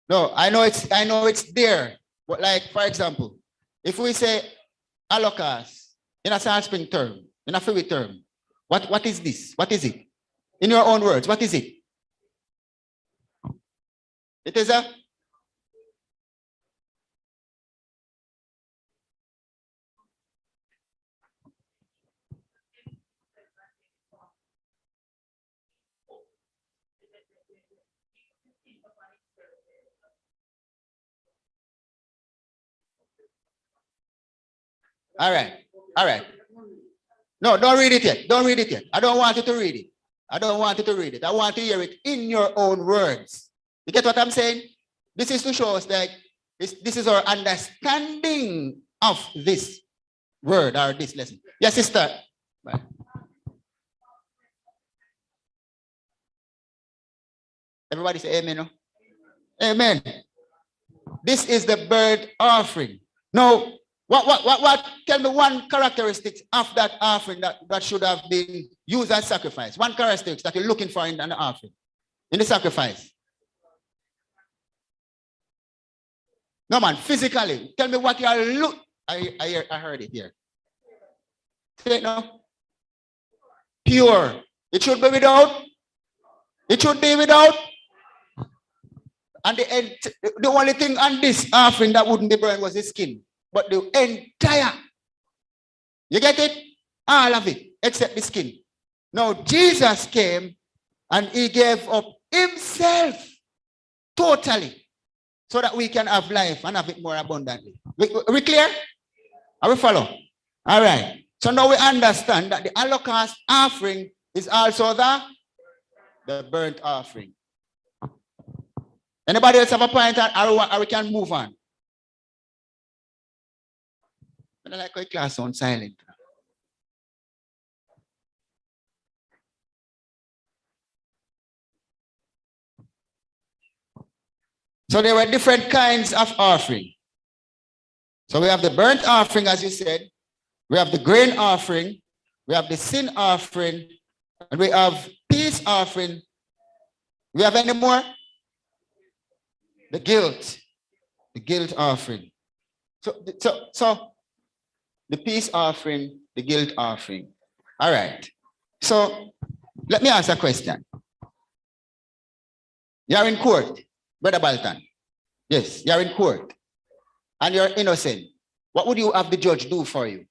No, I know it's there. But like, for example, if we say Holocaust in a Salt Spring term, in a Fewey term, what is this? What is it? In your own words, what is it? It is a all right. All right. No, don't read it yet. Don't read it yet. I don't want you to read it. I don't want you to read it. I want to hear it in your own words. You get what I'm saying? This is to show us that this is our understanding of this word or this lesson. Yes, sister. Bye. Everybody say amen. No? Amen. This is the burnt offering. Now, what? Tell me one characteristic of that offering that should have been used as sacrifice. One characteristic that you're looking for in an offering, in the sacrifice. No, man, physically. Tell me what you are look. I heard it here. Say it now. Pure. It should be without. It should be without. And the only thing on this offering that wouldn't be burned was the skin. But the entire, you get it? All of it, except the skin. Now, Jesus came and he gave up himself totally so that we can have life and have it more abundantly. We clear? Are we follow? All right. So now we understand that the Holocaust offering is also the burnt offering. Anybody else have a point, or we can move on? I don't like how class on silent. So there were different kinds of offering. So we have the burnt offering, as you said. We have the grain offering. We have the sin offering. And we have peace offering. We have any more? The guilt offering. So the peace offering, the guilt offering. All right. So let me ask a question. You're in court, Brother Baltan. Yes, you're in court. And you're innocent. What would you have the judge do for you?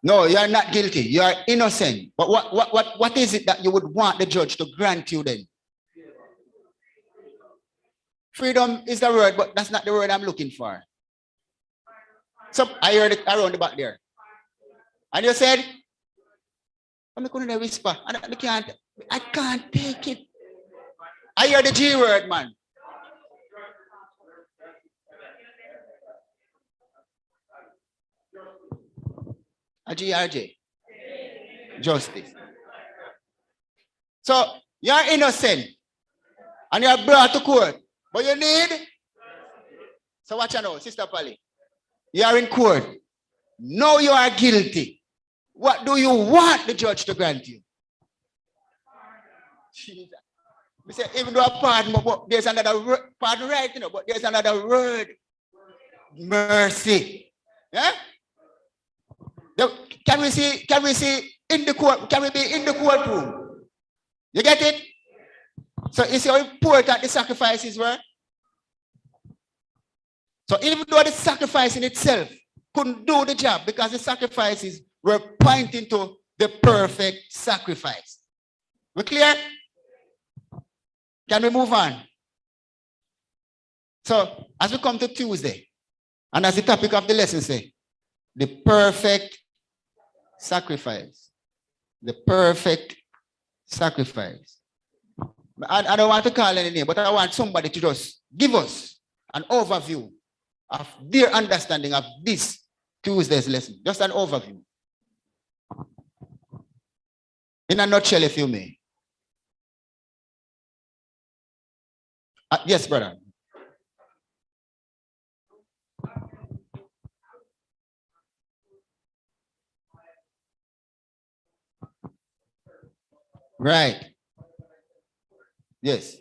No, you are not guilty. You are innocent. But what is it that you would want the judge to grant you then? Freedom is the word, but that's not the word I'm looking for. So I heard it around the back there. And you said, I'm going to whisper. I can't take it. I hear the G word, man. A GRJ. Justice. So you're innocent and you're brought to court, but you need. So watch out now, Sister Polly. You are in court. Now you are guilty. What do you want the judge to grant you? Jesus. We say, even though a pardon, but there's another word, pardon right, you know, but there's another word. Mercy. Yeah? Can we see in the court, can we be in the courtroom? You get it? So you see how important the sacrifices were? So even though the sacrifice in itself couldn't do the job because the sacrifices were pointing to the perfect sacrifice. We clear? Can we move on? So as we come to Tuesday, and as the topic of the lesson say, the perfect sacrifice. The perfect sacrifice. I don't want to call any name, but I want somebody to just give us an overview of their understanding of this Tuesday's lesson. Just an overview. In a nutshell, if you may. Yes, brother. Right. Yes.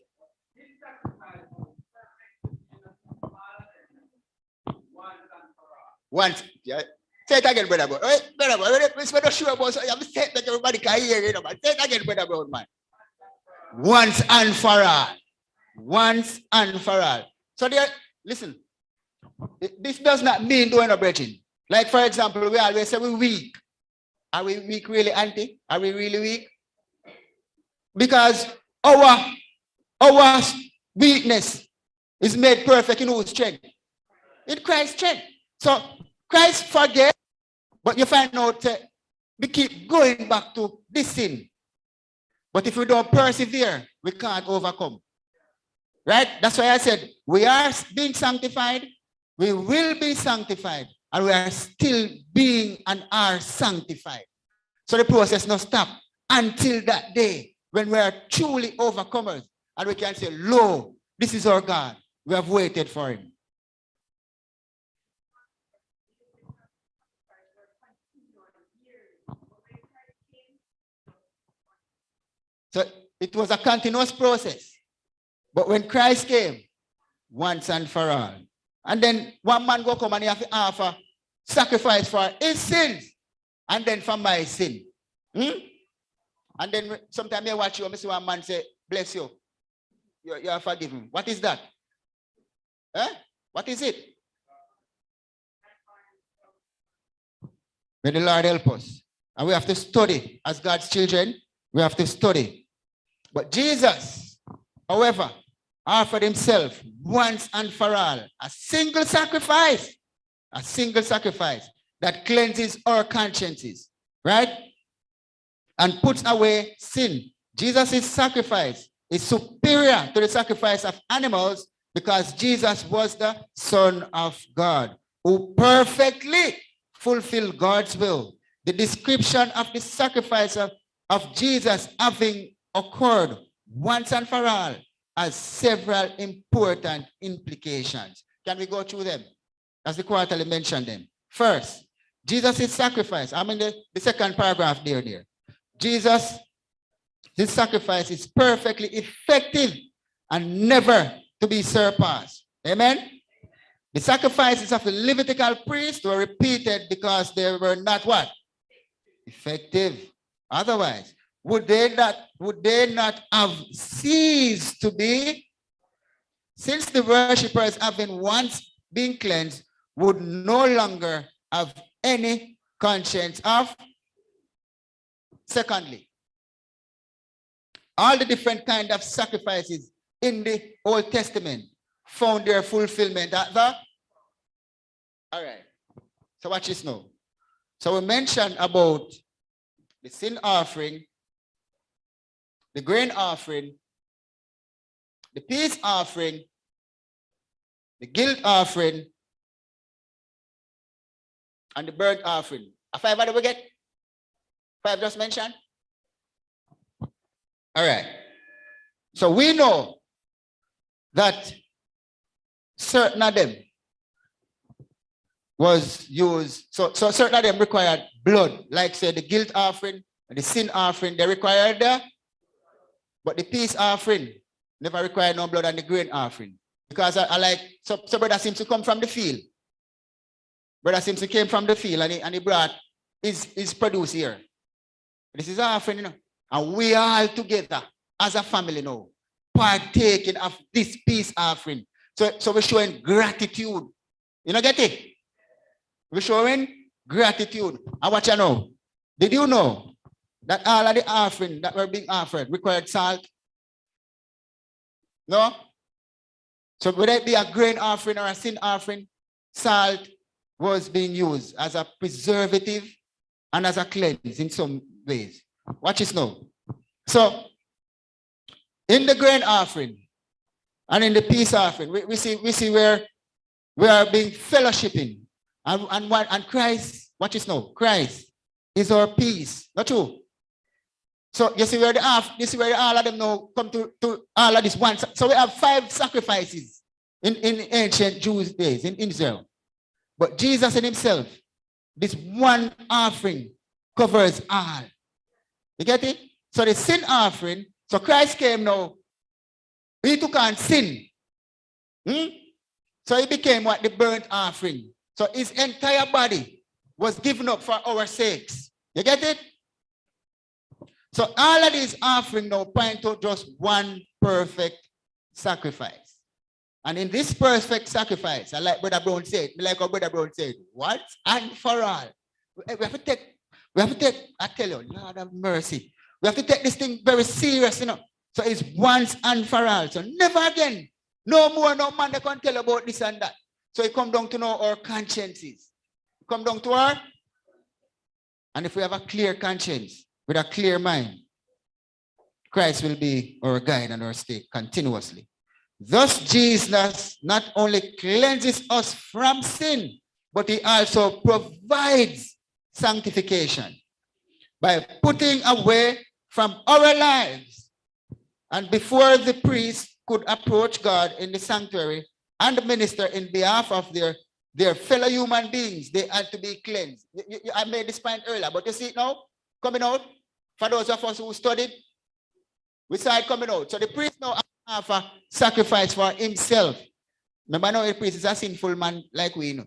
Once. Yeah. Say it again, brother. Bro. Wait, brother. We're not sure about so you have to say it that everybody can hear it. Man. Say it again, brother, bro, man. Once and for all. Once and for all. So there, listen. This does not mean doing a brethren. Like, for example, we always say we're weak. Are we weak really, auntie? Are we really weak? Because our weakness is made perfect in whose strength? In Christ's strength. So Christ forget, but you find out we keep going back to this sin. But if we don't persevere, we can't overcome. Right? That's why I said we are being sanctified, we will be sanctified, and we are still being and are sanctified. So the process not stop until that day when we are truly overcomers and we can say, lo, this is our God. We have waited for him. So it was a continuous process. But when Christ came, once and for all, and then one man go come and he have to offer sacrifice for his sins, and then for my sin. And then sometimes I watch you and I see one man say, bless you. You are forgiven. What is that? What is it? May the Lord help us. And we have to study. As God's children, we have to study. But Jesus, however, offered himself once and for all a single sacrifice that cleanses our consciences, right? And puts away sin. Jesus' sacrifice is superior to the sacrifice of animals because Jesus was the Son of God who perfectly fulfilled God's will. The description of the sacrifice of Jesus having occurred once and for all has several important implications. Can we go through them? As the quarterly mentioned them. First, Jesus' sacrifice. I'm in the second paragraph there. Jesus, his sacrifice is perfectly effective and never to be surpassed. Amen? The sacrifices of the Levitical priests were repeated because they were not what? Effective. Otherwise, would they not have ceased to be? Since the worshippers having once been cleansed would no longer have any conscience of. Secondly, all the different kind of sacrifices in the Old Testament found their fulfillment at the. All right. So watch this now. So we mentioned about the sin offering, the grain offering, the peace offering, the guilt offering, and the burnt offering. A five other we get? Five just mentioned? All right. So we know that certain of them was used, so certain of them required blood, like say the guilt offering and the sin offering, they required that, but the peace offering never required no blood, and the grain offering. Because I like, so brother seems to come from the field. Brother seems to came from the field and he brought his produce here. This is our offering, you know. And we all together as a family now, partaking of this peace offering. So we're showing gratitude. You know, get it? We're showing gratitude. And what you know? Did you know that all of the offering that were being offered required salt? No? So whether it be a grain offering or a sin offering, salt was being used as a preservative and as a cleanse in some ways. Watch this now. So in the grain offering and in the peace offering, we see where we are being fellowshipping. And Christ, watch this now. Christ is our peace. Not true? So you see where all of them now come to all of this one. So we have 5 sacrifices in ancient Jewish days in Israel. But Jesus in himself, this one offering covers all. You get it? So the sin offering, so Christ came now, he took on sin. So he became what? The burnt offering. So his entire body was given up for our sakes. You get it? So all of these offering now point to just one perfect sacrifice. And in this perfect sacrifice, I like Brother Brown said, what Brother Brown said, once and for all. We have to take, I tell you, Lord have mercy. We have to take this thing very serious, you know. So it's once and for all. So never again. No more, no man that can tell about this and that. So it come down to know our consciences. Come down to our, and if we have a clear conscience, with a clear mind, Christ will be our guide and our stay continuously. Thus, Jesus not only cleanses us from sin, but he also provides sanctification by putting away from our lives. And before the priest could approach God in the sanctuary and minister in behalf of their fellow human beings, they had to be cleansed. I made this point earlier, but you see it now coming out for those of us who studied. We saw it coming out. So the priest now offer sacrifice for himself. Remember now the priest is a sinful man like we know.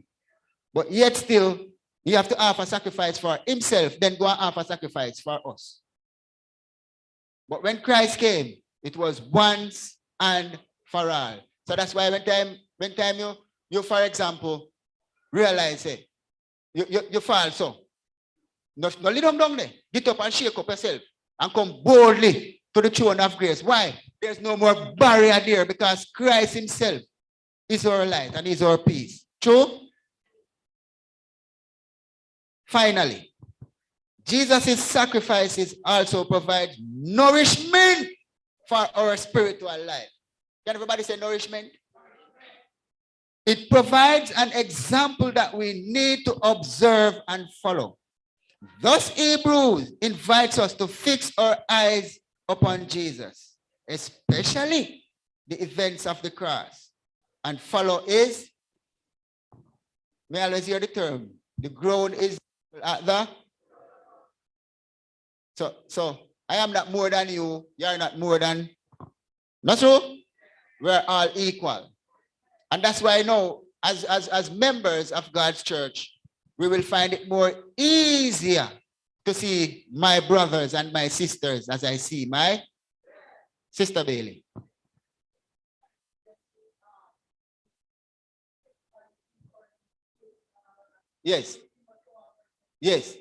But yet still, he have to offer sacrifice for himself, then go and offer sacrifice for us. But when Christ came, it was once and for all. So that's why when time you for example, realize it, you fall so. No lay down there. Get up and shake up yourself and come boldly to the throne of grace. Why? There's no more barrier there because Christ himself is our light and is our peace. True? Finally, Jesus' sacrifices also provide nourishment for our spiritual life. Can everybody say nourishment? It provides an example that we need to observe and follow. Thus, Hebrews invites us to fix our eyes upon Jesus, especially the events of the cross, and follow his, may I always hear the term, the ground is at the, so I am not more than you, you are not more than, not true? We're all equal. And that's why now, as members of God's church, we will find it more easier to see my brothers and my sisters as I see my sister Bailey. Yes. Yes.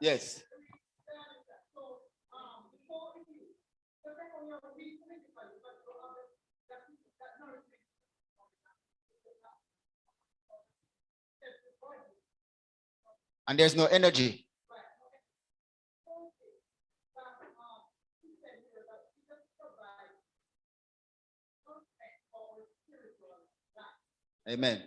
Yes. And there's no energy. Amen.